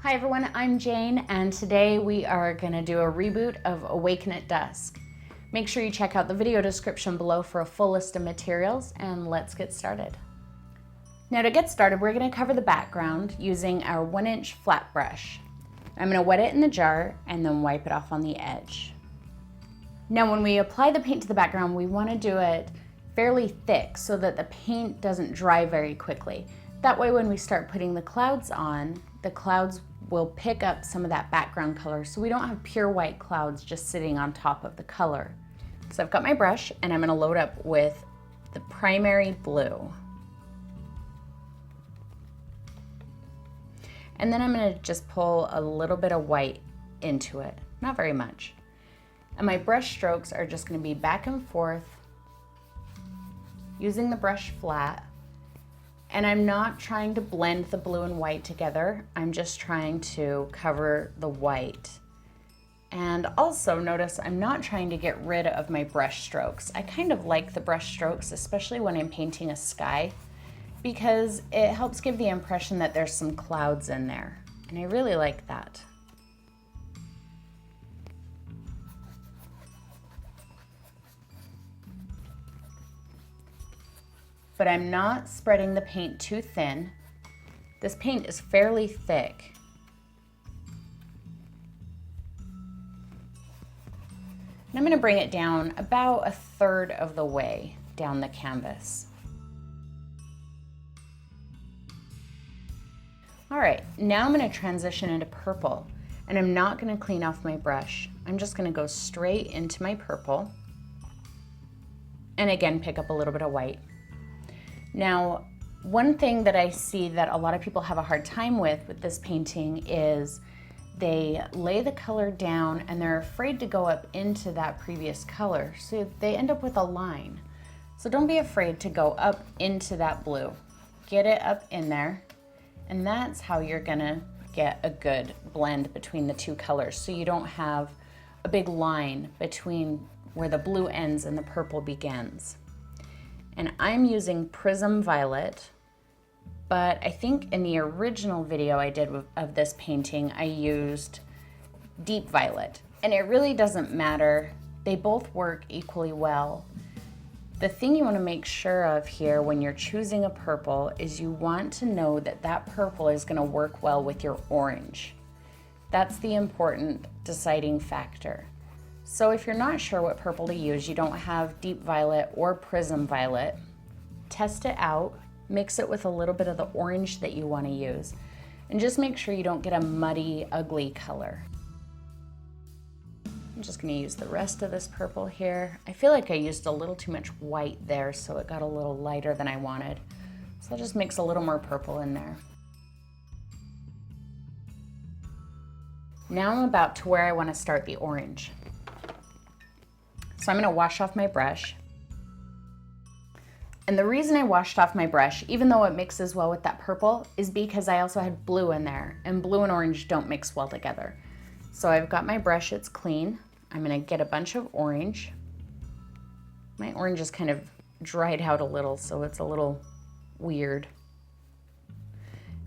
Hi everyone, I'm Jane, and today we are going to do a reboot of Awaken at Dusk. Make sure you check out the video description below for a full list of materials, and let's get started. Now to get started, we're going to cover the background using our 1-inch flat brush. I'm going to wet it in the jar and then wipe it off on the edge. Now when we apply the paint to the background, we want to do it fairly thick so that the paint doesn't dry very quickly. That way when we start putting the clouds on, the clouds will pick up some of that background color so we don't have pure white clouds just sitting on top of the color. So I've got my brush and I'm going to load up with the primary blue. And then I'm going to just pull a little bit of white into it, not very much. And my brush strokes are just going to be back and forth using the brush flat. And I'm not trying to blend the blue and white together. I'm just trying to cover the white. And also notice I'm not trying to get rid of my brush strokes. I kind of like the brush strokes, especially when I'm painting a sky, because it helps give the impression that there's some clouds in there. And I really like that. But I'm not spreading the paint too thin. This paint is fairly thick. And I'm going to bring it down about 1/3 of the way down the canvas. All right, now I'm going to transition into purple, and I'm not going to clean off my brush. I'm just going to go straight into my purple, and again pick up a little bit of white. Now, one thing that I see that a lot of people have a hard time with this painting is they lay the color down and they're afraid to go up into that previous color, so they end up with a line. So don't be afraid to go up into that blue. Get it up in there, and that's how you're gonna get a good blend between the two colors, so you don't have a big line between where the blue ends and the purple begins. And I'm using Prism Violet, but I think in the original video I did of this painting, I used Deep Violet. And it really doesn't matter. They both work equally well. The thing you want to make sure of here when you're choosing a purple is you want to know that that purple is going to work well with your orange. That's the important deciding factor. So if you're not sure what purple to use, you don't have Deep Violet or Prism Violet, test it out, mix it with a little bit of the orange that you want to use, and just make sure you don't get a muddy, ugly color. I'm just going to use the rest of this purple here. I feel like I used a little too much white there, so it got a little lighter than I wanted. So I'll just mix a little more purple in there. Now I'm about to where I want to start the orange. So I'm going to wash off my brush. And the reason I washed off my brush, even though it mixes well with that purple, is because I also had blue in there, and blue and orange don't mix well together. So I've got my brush, it's clean. I'm going to get a bunch of orange. My orange is kind of dried out a little, so it's a little weird.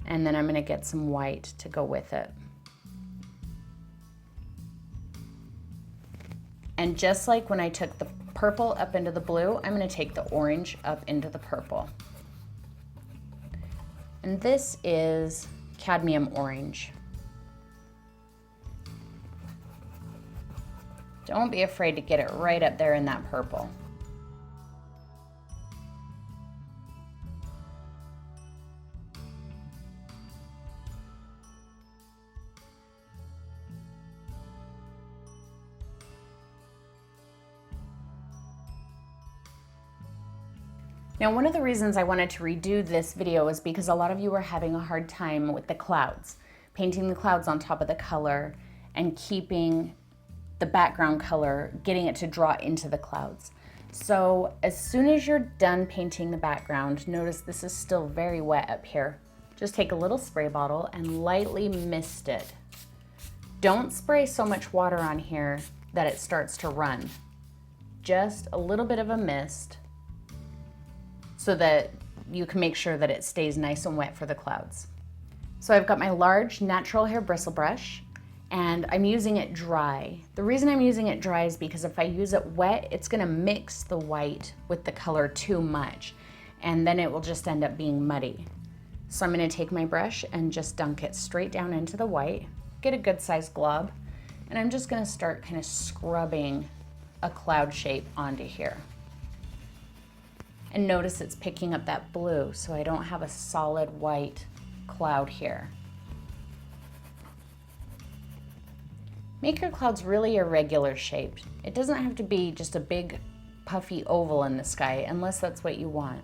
And then I'm going to get some white to go with it. And just like when I took the purple up into the blue, I'm going to take the orange up into the purple. And this is Cadmium Orange. Don't be afraid to get it right up there in that purple. Now, one of the reasons I wanted to redo this video is because a lot of you were having a hard time with the clouds, painting the clouds on top of the color and keeping the background color, getting it to draw into the clouds. So as soon as you're done painting the background, notice this is still very wet up here. Just take a little spray bottle and lightly mist it. Don't spray so much water on here that it starts to run. Just a little bit of a mist, so that you can make sure that it stays nice and wet for the clouds. So I've got my large natural hair bristle brush and I'm using it dry. The reason I'm using it dry is because if I use it wet, it's gonna mix the white with the color too much and then it will just end up being muddy. So I'm gonna take my brush and just dunk it straight down into the white, get a good sized glob, and I'm just gonna start kind of scrubbing a cloud shape onto here. And notice it's picking up that blue, so I don't have a solid white cloud here. Make your clouds really irregular shaped. It doesn't have to be just a big puffy oval in the sky unless that's what you want.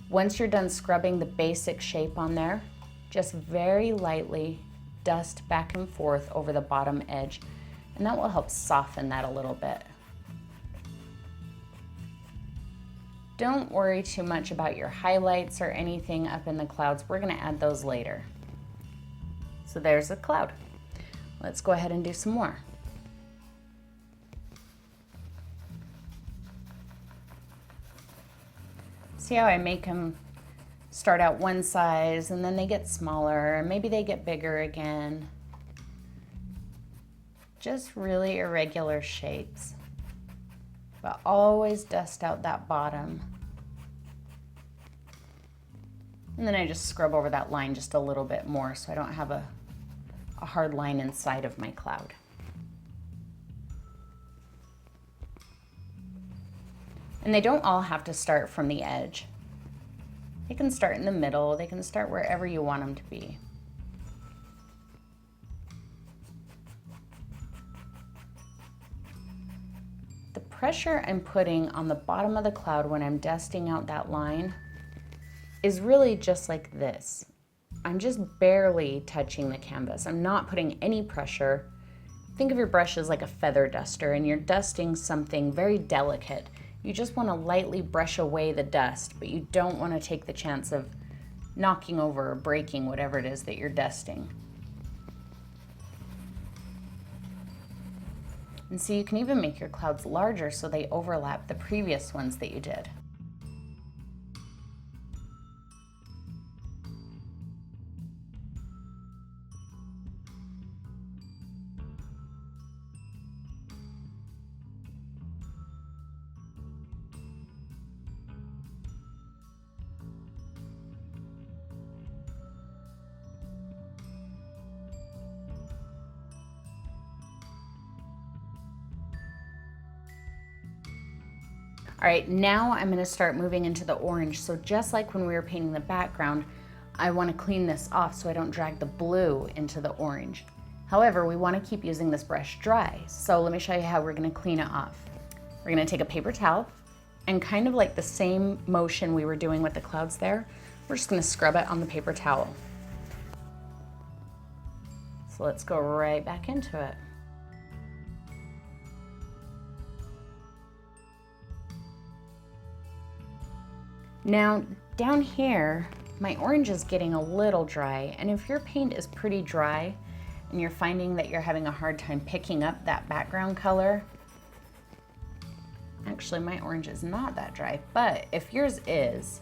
Once you're done scrubbing the basic shape on there, just very lightly dust back and forth over the bottom edge, and that will help soften that a little bit. Don't worry too much about your highlights or anything up in the clouds. We're gonna add those later. So there's a cloud. Let's go ahead and do some more. See how I make them start out one size and then they get smaller and maybe they get bigger again. Just really irregular shapes. But always dust out that bottom. And then I just scrub over that line just a little bit more so I don't have a hard line inside of my cloud. And they don't all have to start from the edge. They can start in the middle, they can start wherever you want them to be. The pressure I'm putting on the bottom of the cloud when I'm dusting out that line is really just like this. I'm just barely touching the canvas. I'm not putting any pressure. Think of your brush as like a feather duster and you're dusting something very delicate. You just want to lightly brush away the dust, but you don't want to take the chance of knocking over or breaking whatever it is that you're dusting. And so you can even make your clouds larger so they overlap the previous ones that you did. All right, now I'm gonna start moving into the orange. So just like when we were painting the background, I wanna clean this off so I don't drag the blue into the orange. However, we wanna keep using this brush dry. So let me show you how we're gonna clean it off. We're gonna take a paper towel and kind of like the same motion we were doing with the clouds there, we're just gonna scrub it on the paper towel. So let's go right back into it. Now, down here, my orange is getting a little dry, and if your paint is pretty dry and you're finding that you're having a hard time picking up that background color, actually my orange is not that dry, but if yours is,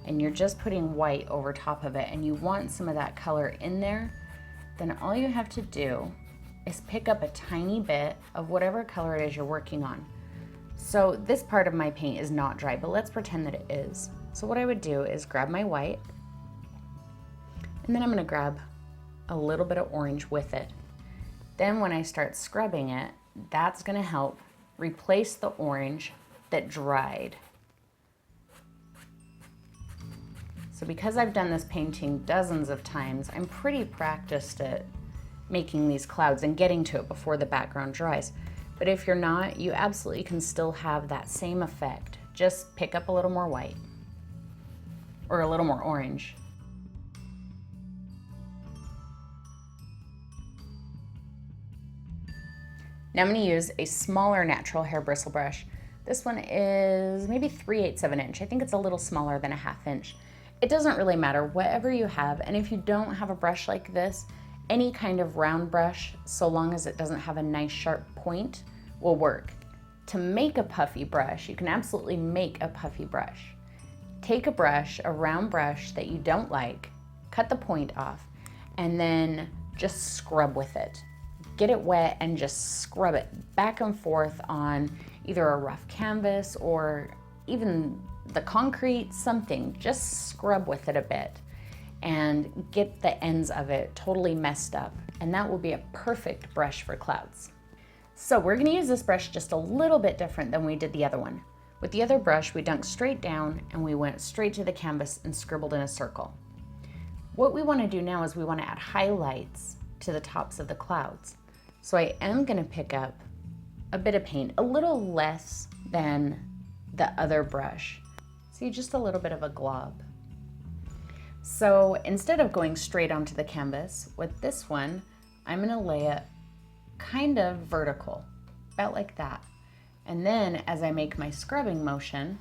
and you're just putting white over top of it and you want some of that color in there, then all you have to do is pick up a tiny bit of whatever color it is you're working on. So this part of my paint is not dry, but let's pretend that it is. So what I would do is grab my white, and then I'm gonna grab a little bit of orange with it. Then when I start scrubbing it, that's gonna help replace the orange that dried. So because I've done this painting dozens of times, I'm pretty practiced at making these clouds and getting to it before the background dries. But if you're not, you absolutely can still have that same effect. Just pick up a little more white or a little more orange. Now I'm going to use a smaller natural hair bristle brush. This one is maybe 3/8 of an inch. I think it's a little smaller than a 1/2 inch. It doesn't really matter, whatever you have, and if you don't have a brush like this, any kind of round brush, so long as it doesn't have a nice sharp point, will work. To make a puffy brush, you can absolutely make a puffy brush. Take a brush, a round brush that you don't like, cut the point off, and then just scrub with it. Get it wet and just scrub it back and forth on either a rough canvas or even the concrete, something. Just scrub with it a bit and get the ends of it totally messed up. And that will be a perfect brush for clouds. So we're gonna use this brush just a little bit different than we did the other one. With the other brush, we dunked straight down and we went straight to the canvas and scribbled in a circle. What we wanna do now is we wanna add highlights to the tops of the clouds. So I am gonna pick up a bit of paint, a little less than the other brush. See, just a little bit of a glob. So instead of going straight onto the canvas, with this one, I'm gonna lay it kind of vertical, about like that. And then as I make my scrubbing motion,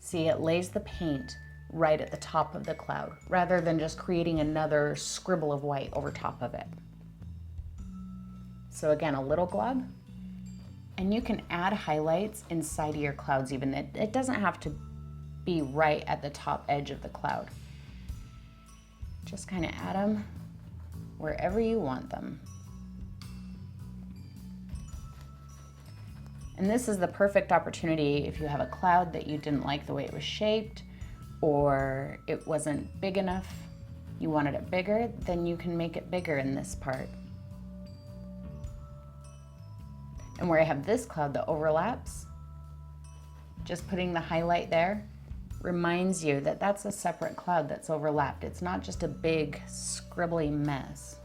see, it lays the paint right at the top of the cloud, rather than just creating another scribble of white over top of it. So again, a little glob. And you can add highlights inside of your clouds even. It doesn't have to be right at the top edge of the cloud. Just kind of add them wherever you want them. And this is the perfect opportunity if you have a cloud that you didn't like the way it was shaped, or it wasn't big enough, you wanted it bigger, then you can make it bigger in this part. And where I have this cloud that overlaps, just putting the highlight there reminds you that that's a separate cloud that's overlapped. It's not just a big scribbly mess.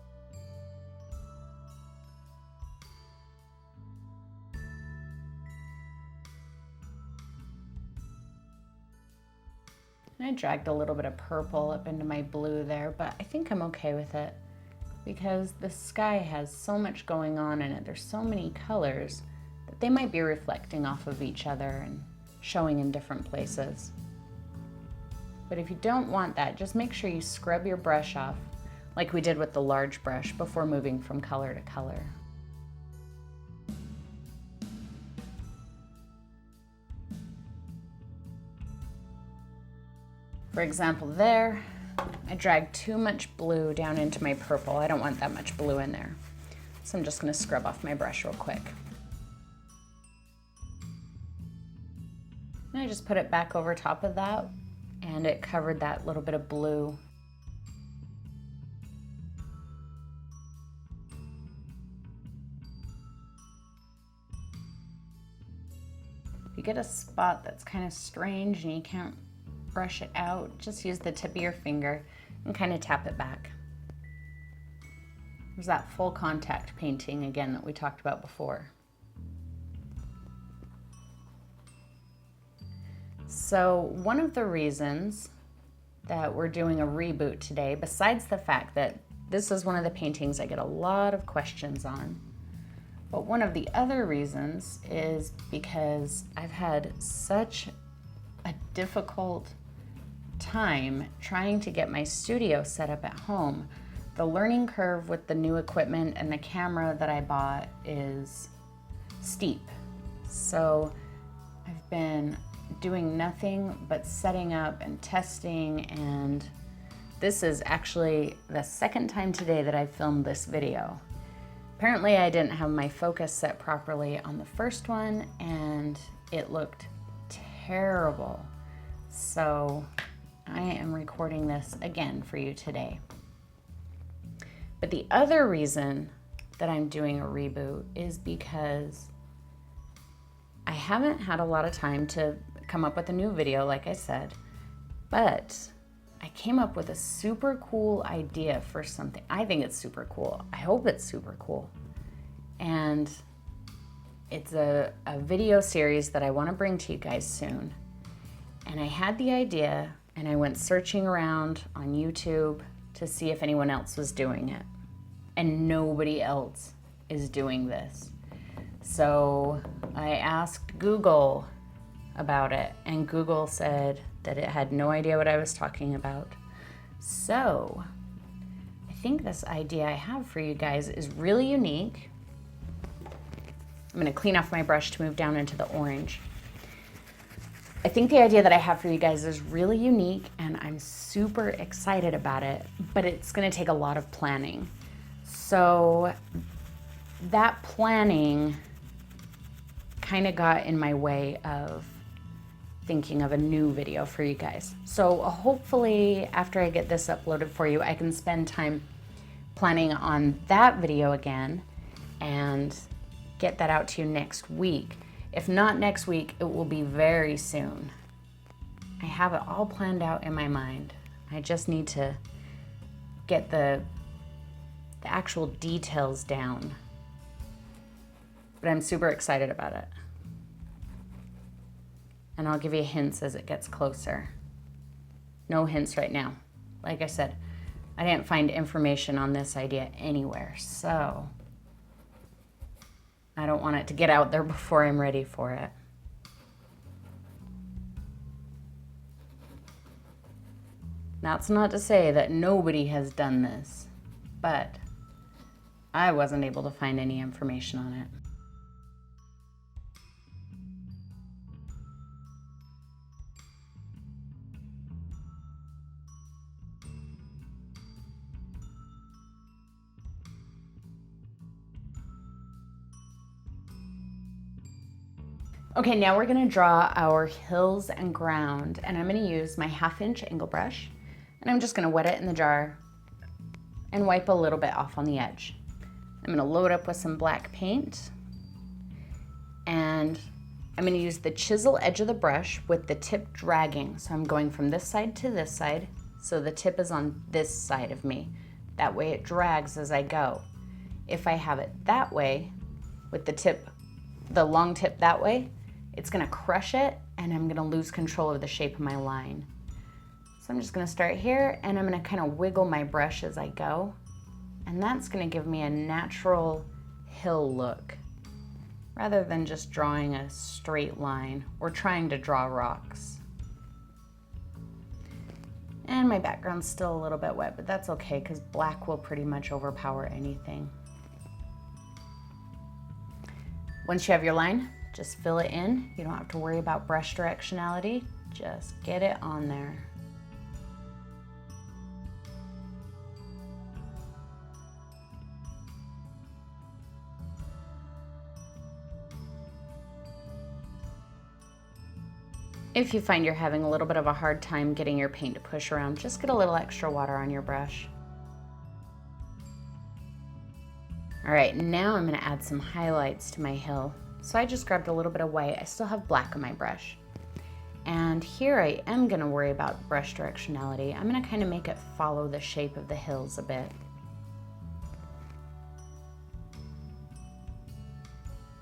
And I dragged a little bit of purple up into my blue there, but I think I'm okay with it because the sky has so much going on in it. There's so many colors that they might be reflecting off of each other and showing in different places. But if you don't want that, just make sure you scrub your brush off like we did with the large brush before moving from color to color. For example, there, I dragged too much blue down into my purple. I don't want that much blue in there. So I'm just gonna scrub off my brush real quick. And I just put it back over top of that, and it covered that little bit of blue. If you get a spot that's kind of strange and you can't brush it out, just use the tip of your finger and kind of tap it back. There's that full contact painting again that we talked about before. So one of the reasons that we're doing a reboot today, besides the fact that this is one of the paintings I get a lot of questions on, but one of the other reasons is because I've had such a difficult time trying to get my studio set up at home. The learning curve with the new equipment and the camera that I bought is steep. So I've been doing nothing but setting up and testing, and this is actually the second time today that I filmed this video. Apparently I didn't have my focus set properly on the first one and it looked terrible. So I am recording this again for you today. But the other reason that I'm doing a reboot is because I haven't had a lot of time to come up with a new video, like I said, but I came up with a super cool idea for something. I think it's super cool. I hope it's super cool. And it's a video series that I want to bring to you guys soon. And I had the idea and I went searching around on YouTube to see if anyone else was doing it. And nobody else is doing this. So I asked Google about it, and Google said that it had no idea what I was talking about. So I think this idea I have for you guys is really unique. I'm gonna clean off my brush to move down into the orange. I think the idea that I have for you guys is really unique and I'm super excited about it, but it's gonna take a lot of planning. So that planning kind of got in my way of thinking of a new video for you guys. So hopefully after I get this uploaded for you, I can spend time planning on that video again and get that out to you next week. If not next week, it will be very soon. I have it all planned out in my mind. I just need to get the actual details down. But I'm super excited about it. And I'll give you hints as it gets closer. No hints right now. Like I said, I didn't find information on this idea anywhere, so I don't want it to get out there before I'm ready for it. That's not to say that nobody has done this, but I wasn't able to find any information on it. Okay, now we're gonna draw our hills and ground, and I'm gonna use my 1/2" angle brush, and I'm just gonna wet it in the jar and wipe a little bit off on the edge. I'm gonna load up with some black paint, and I'm gonna use the chisel edge of the brush with the tip dragging. So I'm going from this side to this side, so the tip is on this side of me. That way it drags as I go. If I have it that way, with the tip, the long tip that way, it's gonna crush it and I'm gonna lose control of the shape of my line. So I'm just gonna start here and I'm gonna kind of wiggle my brush as I go. And that's gonna give me a natural hill look rather than just drawing a straight line or trying to draw rocks. And my background's still a little bit wet, but that's okay because black will pretty much overpower anything. Once you have your line, just fill it in. You don't have to worry about brush directionality. Just get it on there. If you find you're having a little bit of a hard time getting your paint to push around, just get a little extra water on your brush. All right, now I'm gonna add some highlights to my hill. So I just grabbed a little bit of white. I still have black on my brush. And here I am gonna worry about brush directionality. I'm gonna kind of make it follow the shape of the hills a bit.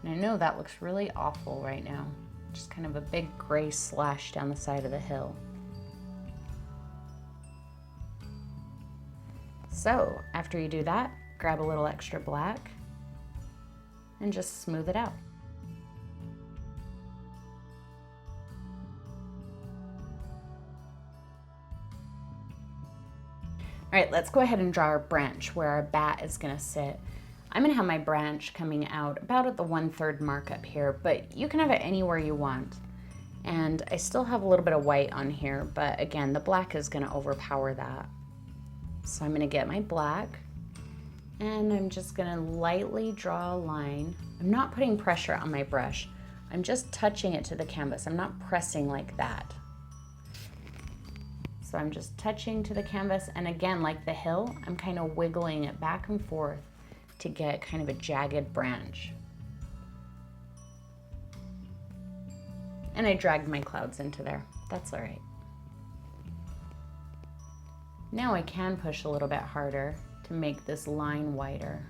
And I know that looks really awful right now. Just kind of a big gray slash down the side of the hill. So after you do that, grab a little extra black and just smooth it out. All right, let's go ahead and draw our branch where our bat is gonna sit. I'm gonna have my branch coming out about at the 1/3 mark up here, but you can have it anywhere you want. And I still have a little bit of white on here, but again, the black is gonna overpower that. So I'm gonna get my black and I'm just gonna lightly draw a line. I'm not putting pressure on my brush. I'm just touching it to the canvas. I'm not pressing like that. So I'm just touching to the canvas, and again, like the hill, I'm kind of wiggling it back and forth to get kind of a jagged branch. And I dragged my clouds into there. That's all right. Now I can push a little bit harder to make this line wider.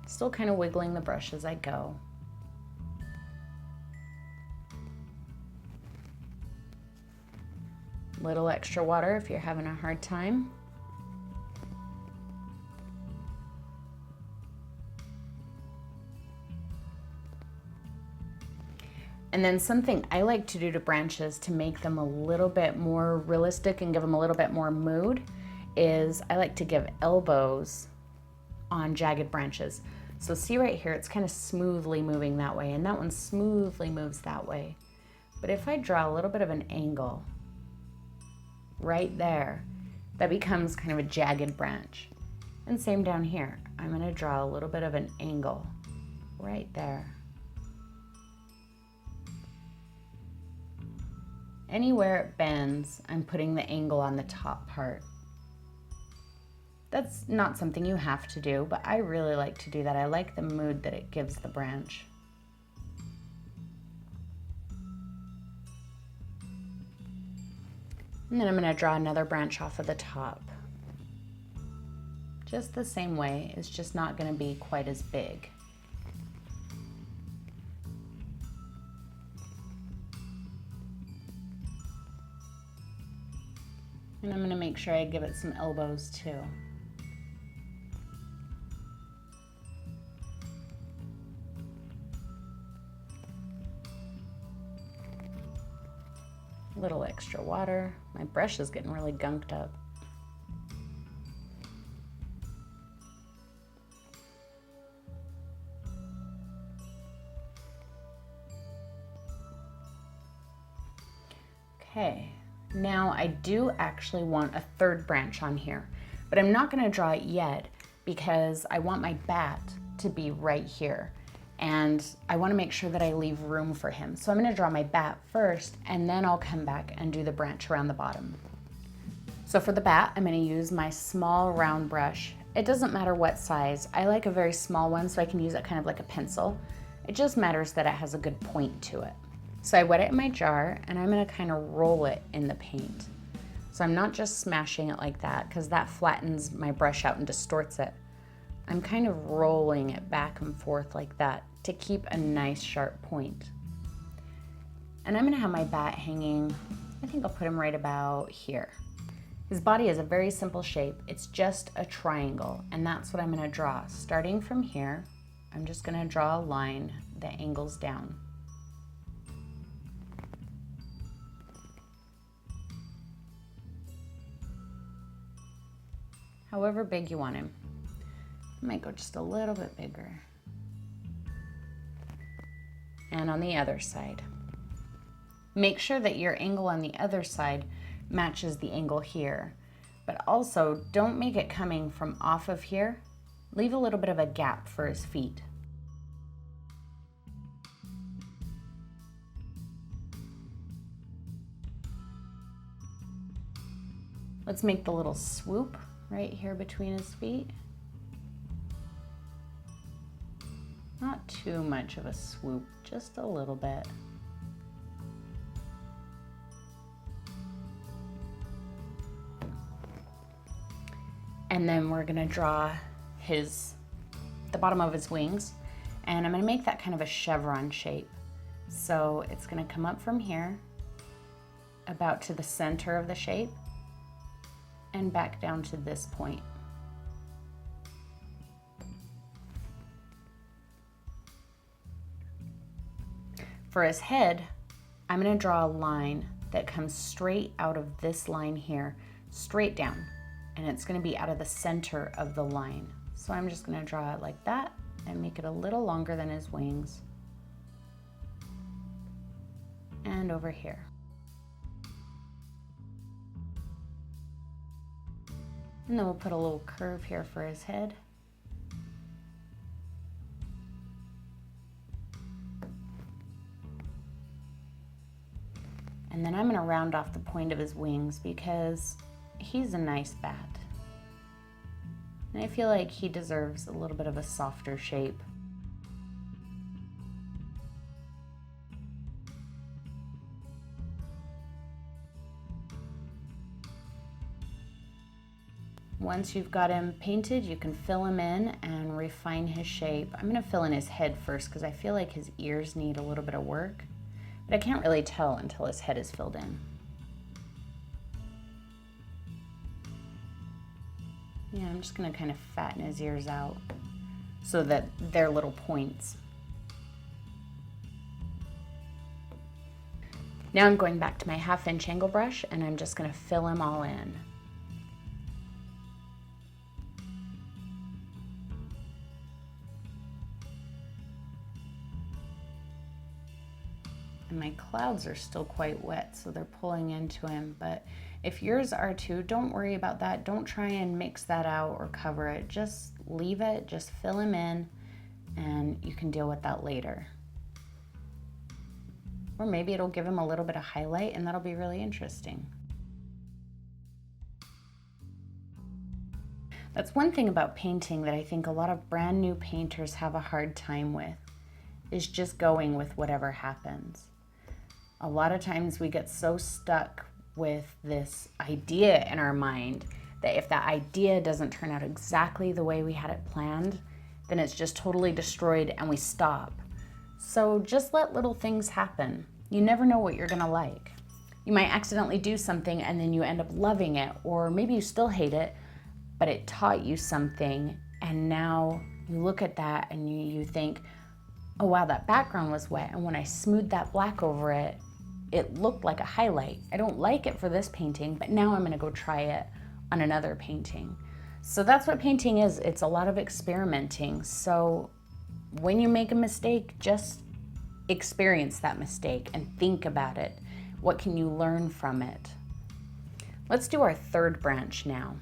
Still kind of wiggling the brush as I go. Little extra water if you're having a hard time. And then something I like to do to branches to make them a little bit more realistic and give them a little bit more mood is I like to give elbows on jagged branches. So see right here, it's kind of smoothly moving that way, and that one smoothly moves that way. But if I draw a little bit of an angle right there, that becomes kind of a jagged branch. And same down here. I'm going to draw a little bit of an angle right there. Anywhere it bends, I'm putting the angle on the top part. That's not something you have to do, but I really like to do that. I like the mood that it gives the branch. And then I'm going to draw another branch off of the top. Just the same way, it's just not going to be quite as big. And I'm going to make sure I give it some elbows too. A little extra water. My brush is getting really gunked up. Okay, now I do actually want a third branch on here, but I'm not going to draw it yet because I want my bat to be right here. And I want to make sure that I leave room for him. So I'm going to draw my bat first, and then I'll come back and do the branch around the bottom. So for the bat, I'm going to use my small round brush. It doesn't matter what size. I like a very small one so I can use it kind of like a pencil. It just matters that it has a good point to it. So I wet it in my jar, and I'm going to kind of roll it in the paint. So I'm not just smashing it like that because that flattens my brush out and distorts it. I'm kind of rolling it back and forth like that to keep a nice sharp point. And I'm going to have my bat hanging, I think I'll put him right about here. His body is a very simple shape. It's just a triangle, and that's what I'm going to draw. Starting from here, I'm just going to draw a line that angles down. However big you want him. I might go just a little bit bigger. And on the other side. Make sure that your angle on the other side matches the angle here, but also don't make it coming from off of here. Leave a little bit of a gap for his feet. Let's make the little swoop right here between his feet. Not too much of a swoop, just a little bit. And then we're gonna draw the bottom of his wings, and I'm gonna make that kind of a chevron shape. So it's gonna come up from here, about to the center of the shape, and back down to this point. For his head, I'm going to draw a line that comes straight out of this line here, straight down, and it's going to be out of the center of the line. So I'm just going to draw it like that and make it a little longer than his wings. And over here. And then we'll put a little curve here for his head. And then I'm going to round off the point of his wings because he's a nice bat. And I feel like he deserves a little bit of a softer shape. Once you've got him painted, you can fill him in and refine his shape. I'm going to fill in his head first because I feel like his ears need a little bit of work. But I can't really tell until his head is filled in. Yeah, I'm just going to kind of fatten his ears out so that they're little points. Now I'm going back to my 1/2 inch angle brush and I'm just going to fill him all in. And my clouds are still quite wet, so they're pulling into him. But if yours are too, don't worry about that. Don't try and mix that out or cover it. Just leave it, just fill him in, and you can deal with that later. Or maybe it'll give him a little bit of highlight, and that'll be really interesting. That's one thing about painting that I think a lot of brand new painters have a hard time with, is just going with whatever happens. A lot of times we get so stuck with this idea in our mind that if that idea doesn't turn out exactly the way we had it planned, then it's just totally destroyed and we stop. So just let little things happen. You never know what you're gonna like. You might accidentally do something and then you end up loving it, or maybe you still hate it, but it taught you something, and now you look at that and you think, oh wow, that background was wet, and when I smoothed that black over it, it looked like a highlight. I don't like it for this painting, but now I'm gonna go try it on another painting. So that's what painting is. It's a lot of experimenting. So when you make a mistake, just experience that mistake and think about it. What can you learn from it? Let's do our third branch now.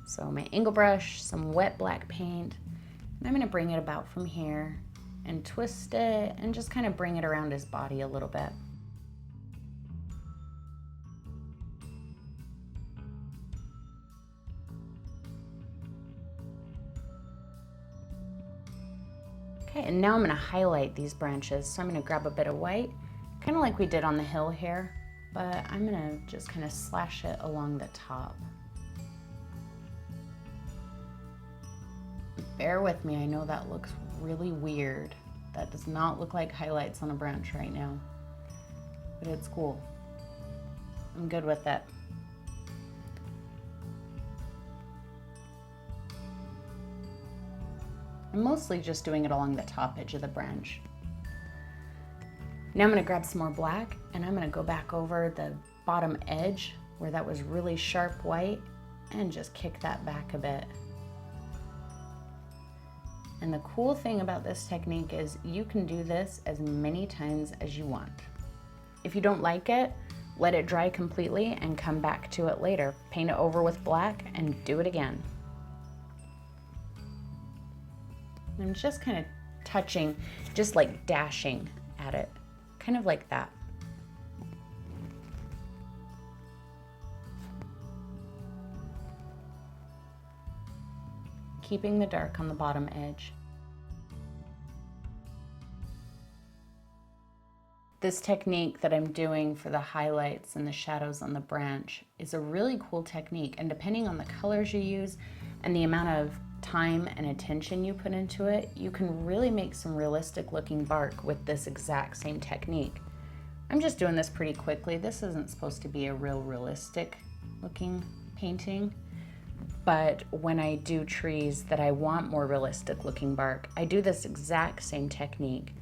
So my angle brush, some wet black paint, and I'm gonna bring it about from here and twist it and just kind of bring it around his body a little bit. Okay, and now I'm gonna highlight these branches. So I'm gonna grab a bit of white, kind of like we did on the hill here, but I'm gonna just kind of slash it along the top. Bear with me, I know that looks really weird. That does not look like highlights on a branch right now, but it's cool. I'm good with it. I'm mostly just doing it along the top edge of the branch. Now I'm gonna grab some more black and I'm gonna go back over the bottom edge where that was really sharp white and just kick that back a bit. And the cool thing about this technique is you can do this as many times as you want. If you don't like it, let it dry completely and come back to it later. Paint it over with black and do it again. I'm just kind of touching, just like dashing at it, kind of like that. Keeping the dark on the bottom edge. This technique that I'm doing for the highlights and the shadows on the branch is a really cool technique, and depending on the colors you use and the amount of time and attention you put into it, you can really make some realistic looking bark with this exact same technique. I'm just doing this pretty quickly. This isn't supposed to be a real realistic looking painting. But when I do trees that I want more realistic looking bark, I do this exact same technique.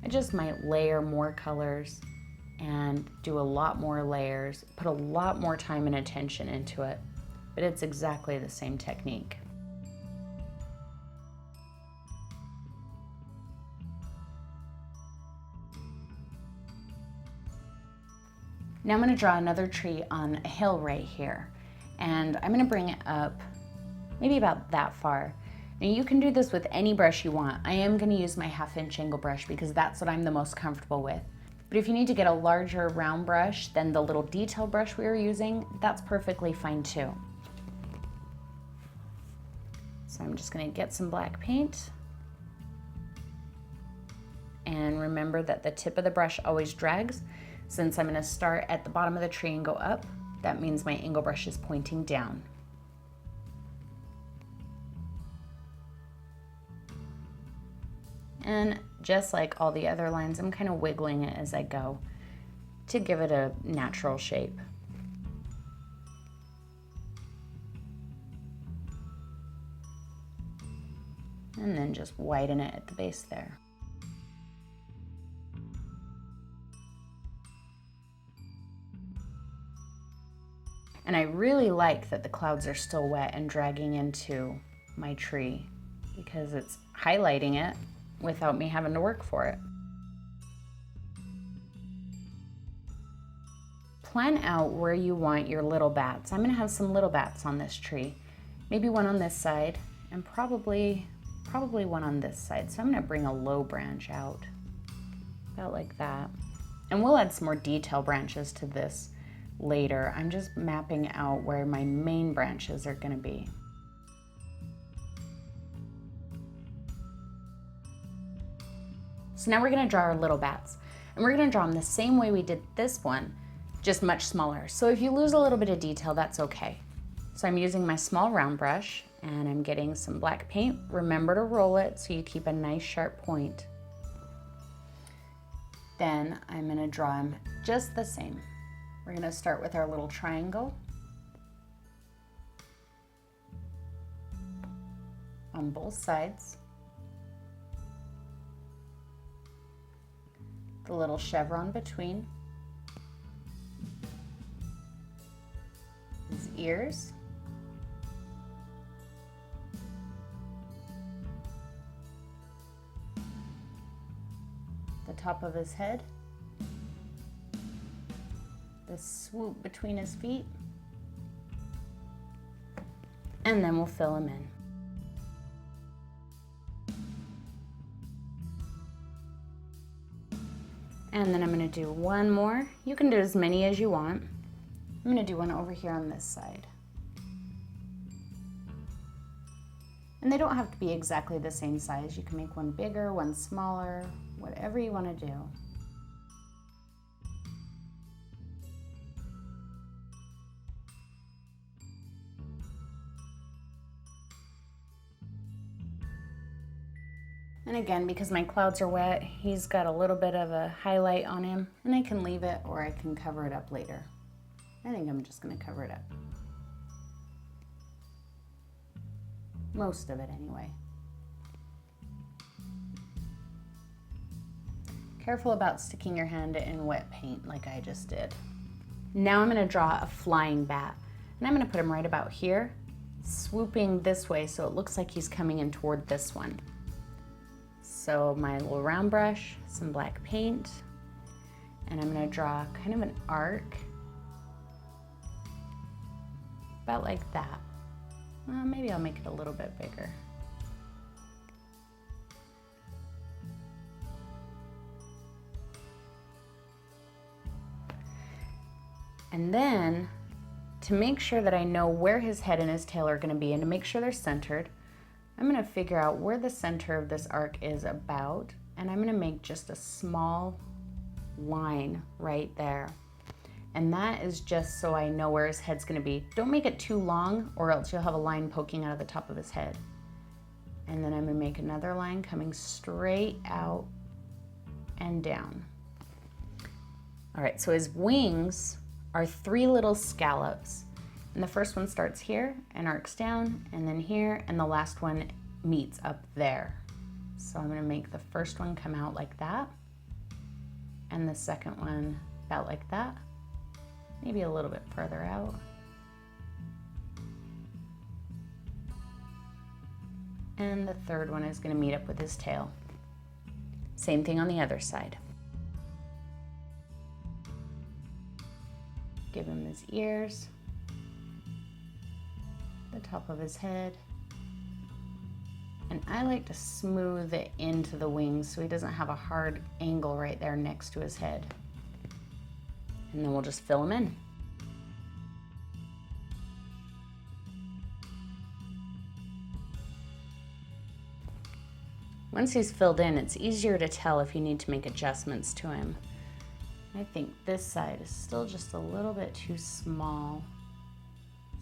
I just might layer more colors and do a lot more layers, put a lot more time and attention into it, but it's exactly the same technique. Now I'm going to draw another tree on a hill right here. And I'm gonna bring it up maybe about that far. Now you can do this with any brush you want. I am gonna use my 1/2 inch angle brush because that's what I'm the most comfortable with. But if you need to get a larger round brush than the little detail brush we were using, that's perfectly fine too. So I'm just gonna get some black paint. And remember that the tip of the brush always drags. Since I'm gonna start at the bottom of the tree and go up, that means my angle brush is pointing down. And just like all the other lines, I'm kind of wiggling it as I go to give it a natural shape. And then just widen it at the base there. And I really like that the clouds are still wet and dragging into my tree because it's highlighting it without me having to work for it. plan out where you want your little bats. I'm gonna have some little bats on this tree. Maybe one on this side and probably one on this side. So I'm gonna bring a low branch out, about like that. And we'll add some more detail branches to this later. I'm just mapping out where my main branches are gonna be. So now we're gonna draw our little bats, and we're gonna draw them the same way we did this one, just much smaller. So if you lose a little bit of detail, that's okay. So I'm using my small round brush and I'm getting some black paint. Remember to roll it so you keep a nice sharp point. Then I'm gonna draw them just the same. We're gonna start with our little triangle on both sides. The little chevron between. His ears. The top of his head. The swoop between his feet. And then we'll fill him in. And then I'm gonna do one more. You can do as many as you want. I'm gonna do one over here on this side. And they don't have to be exactly the same size. You can make one bigger, one smaller, whatever you wanna do. And again, because my clouds are wet, he's got a little bit of a highlight on him, and I can leave it or I can cover it up later. I think I'm just gonna cover it up. Most of it anyway. Careful about sticking your hand in wet paint like I just did. Now I'm gonna draw a flying bat, and I'm gonna put him right about here, swooping this way so it looks like he's coming in toward this one. So my little round brush, some black paint, and I'm gonna draw kind of an arc, about like that. Well, maybe I'll make it a little bit bigger. And then, to make sure that I know where his head and his tail are gonna be and to make sure they're centered, I'm gonna figure out where the center of this arc is about, and I'm gonna make just a small line right there. And that is just so I know where his head's gonna be. Don't make it too long or else you'll have a line poking out of the top of his head. And then I'm gonna make another line coming straight out and down. All right, so his wings are 3 little scallops. And the first one starts here and arcs down, and then here, and the last one meets up there. So I'm gonna make the first one come out like that, and the second one about like that, maybe a little bit further out. And the third one is gonna meet up with his tail. Same thing on the other side. Give him his ears. The top of his head. And I like to smooth it into the wings so he doesn't have a hard angle right there next to his head. And then we'll just fill him in. Once he's filled in, it's easier to tell if you need to make adjustments to him. I think this side is still just a little bit too small.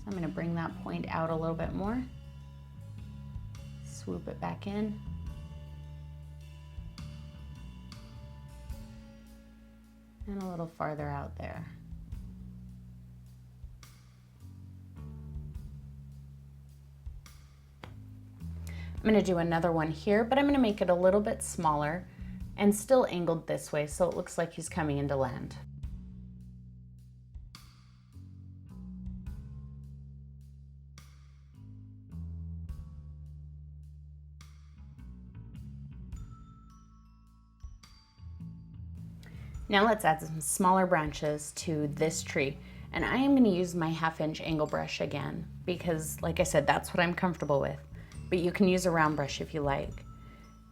I'm gonna bring that point out a little bit more. Swoop it back in. And a little farther out there. I'm gonna do another one here, but I'm gonna make it a little bit smaller and still angled this way so it looks like he's coming into land. Now let's add some smaller branches to this tree. And I am going to use my 1/2" angle brush again because, like I said, that's what I'm comfortable with. But you can use a round brush if you like.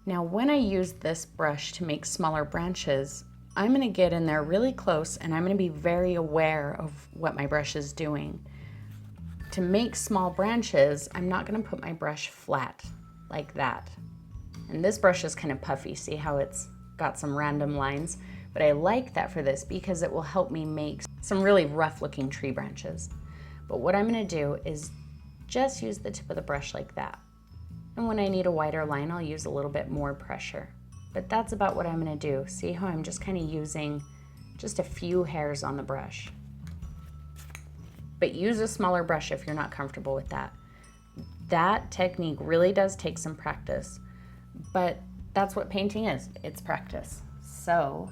Now when I use this brush to make smaller branches, I'm going to get in there really close and I'm going to be very aware of what my brush is doing. To make small branches, I'm not going to put my brush flat like that. And this brush is kind of puffy. See how it's got some random lines? But I like that for this because it will help me make some really rough looking tree branches. But what I'm going to do is just use the tip of the brush like that. And when I need a wider line, I'll use a little bit more pressure. But that's about what I'm going to do. See how I'm just kind of using just a few hairs on the brush. But use a smaller brush if you're not comfortable with that. That technique really does take some practice, but that's what painting is. It's practice. So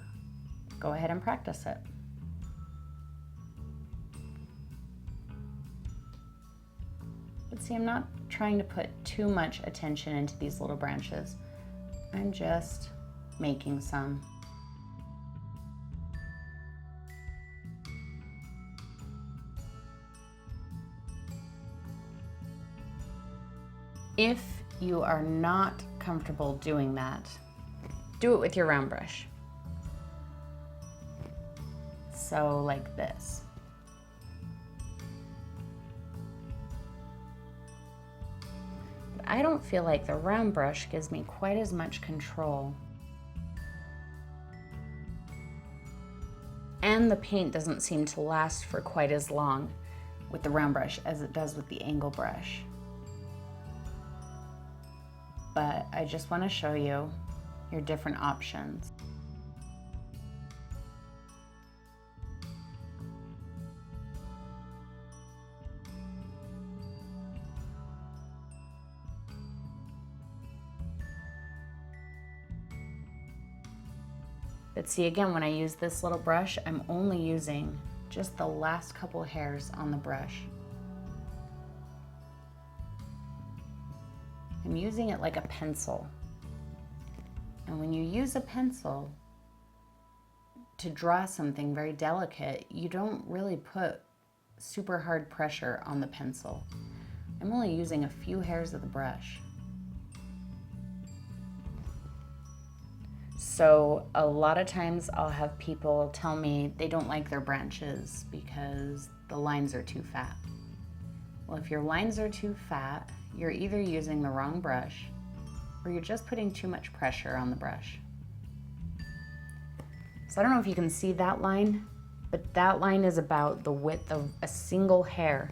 go ahead and practice it. But see, I'm not trying to put too much attention into these little branches. I'm just making some. If you are not comfortable doing that, do it with your round brush. So like this. But I don't feel like the round brush gives me quite as much control. And the paint doesn't seem to last for quite as long with the round brush as it does with the angle brush. But I just want to show you your different options. But see, again, when I use this little brush, I'm only using just the last couple hairs on the brush. I'm using it like a pencil. And when you use a pencil to draw something very delicate, you don't really put super hard pressure on the pencil. I'm only using a few hairs of the brush. So a lot of times I'll have people tell me they don't like their branches because the lines are too fat. Well, if your lines are too fat, you're either using the wrong brush or you're just putting too much pressure on the brush. So I don't know if you can see that line, but that line is about the width of a single hair.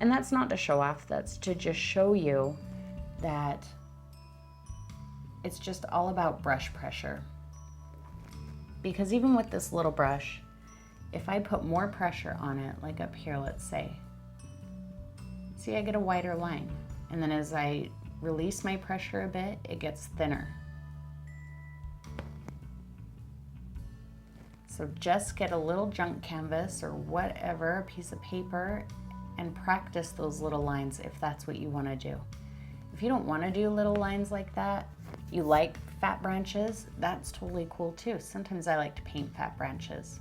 And that's not to show off, that's to just show you that it's just all about brush pressure. Because even with this little brush, if I put more pressure on it, like up here, let's say, see, I get a wider line. And then as I release my pressure a bit, it gets thinner. So just get a little junk canvas or whatever, a piece of paper, and practice those little lines if that's what you want to do. If you don't want to do little lines like that, you like fat branches, that's totally cool too. Sometimes I like to paint fat branches.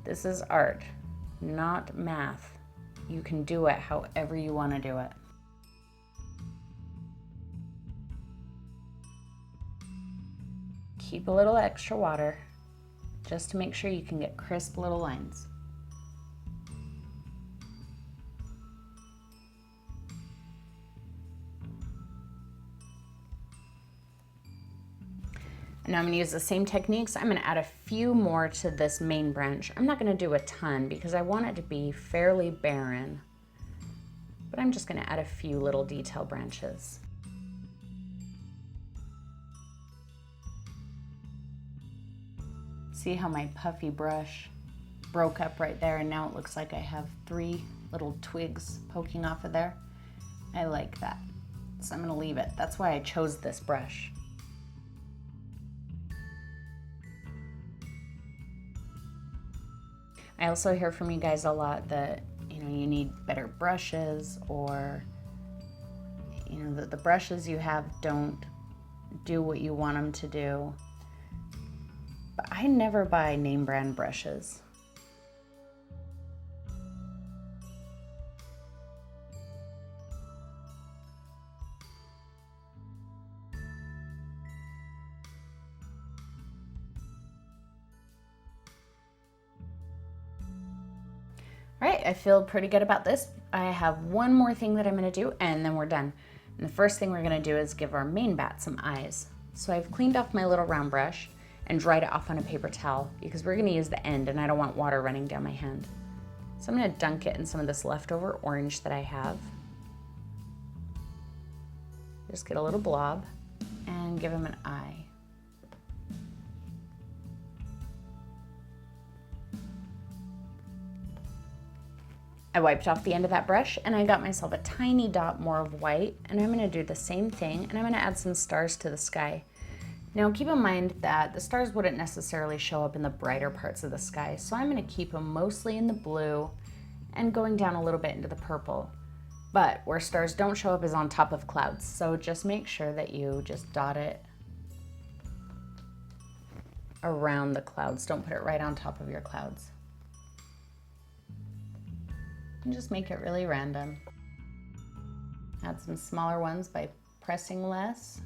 This is art, not math. You can do it however you want to do it. Keep a little extra water just to make sure you can get crisp little lines. Now I'm going to use the same techniques. I'm going to add a few more to this main branch. I'm not going to do a ton because I want it to be fairly barren, but I'm just going to add a few little detail branches. See how my puffy brush broke up right there, and now it looks like I have 3 little twigs poking off of there? I like that, so I'm going to leave it. That's why I chose this brush. I also hear from you guys a lot that, you need better brushes, or, you know, the brushes you have don't do what you want them to do. But I never buy name brand brushes. All right, I feel pretty good about this. I have one more thing that I'm gonna do and then we're done. And the first thing we're gonna do is give our main bat some eyes. So I've cleaned off my little round brush and dried it off on a paper towel because we're gonna use the end and I don't want water running down my hand. So I'm gonna dunk it in some of this leftover orange that I have. Just get a little blob and give him an eye. I wiped off the end of that brush and I got myself a tiny dot more of white, and I'm gonna do the same thing and I'm gonna add some stars to the sky. Now keep in mind that the stars wouldn't necessarily show up in the brighter parts of the sky, so I'm gonna keep them mostly in the blue and going down a little bit into the purple. But where stars don't show up is on top of clouds, so just make sure that you just dot it around the clouds. Don't put it right on top of your clouds. And just make it really random. Add some smaller ones by pressing less,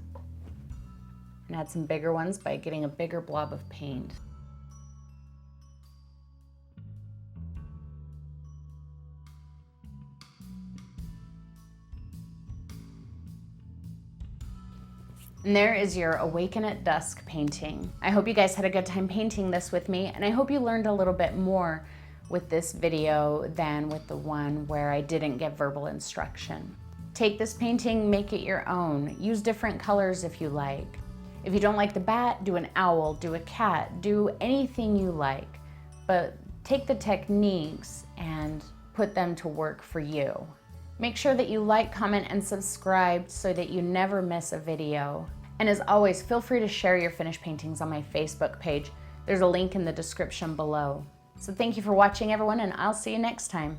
and add some bigger ones by getting a bigger blob of paint. And there is your Awaken at Dusk painting. I hope you guys had a good time painting this with me, and I hope you learned a little bit more with this video than with the one where I didn't give verbal instruction. Take this painting, make it your own. Use different colors if you like. If you don't like the bat, do an owl, do a cat, do anything you like. But take the techniques and put them to work for you. Make sure that you like, comment, and subscribe so that you never miss a video. And as always, feel free to share your finished paintings on my Facebook page. There's a link in the description below. So thank you for watching, everyone, and I'll see you next time.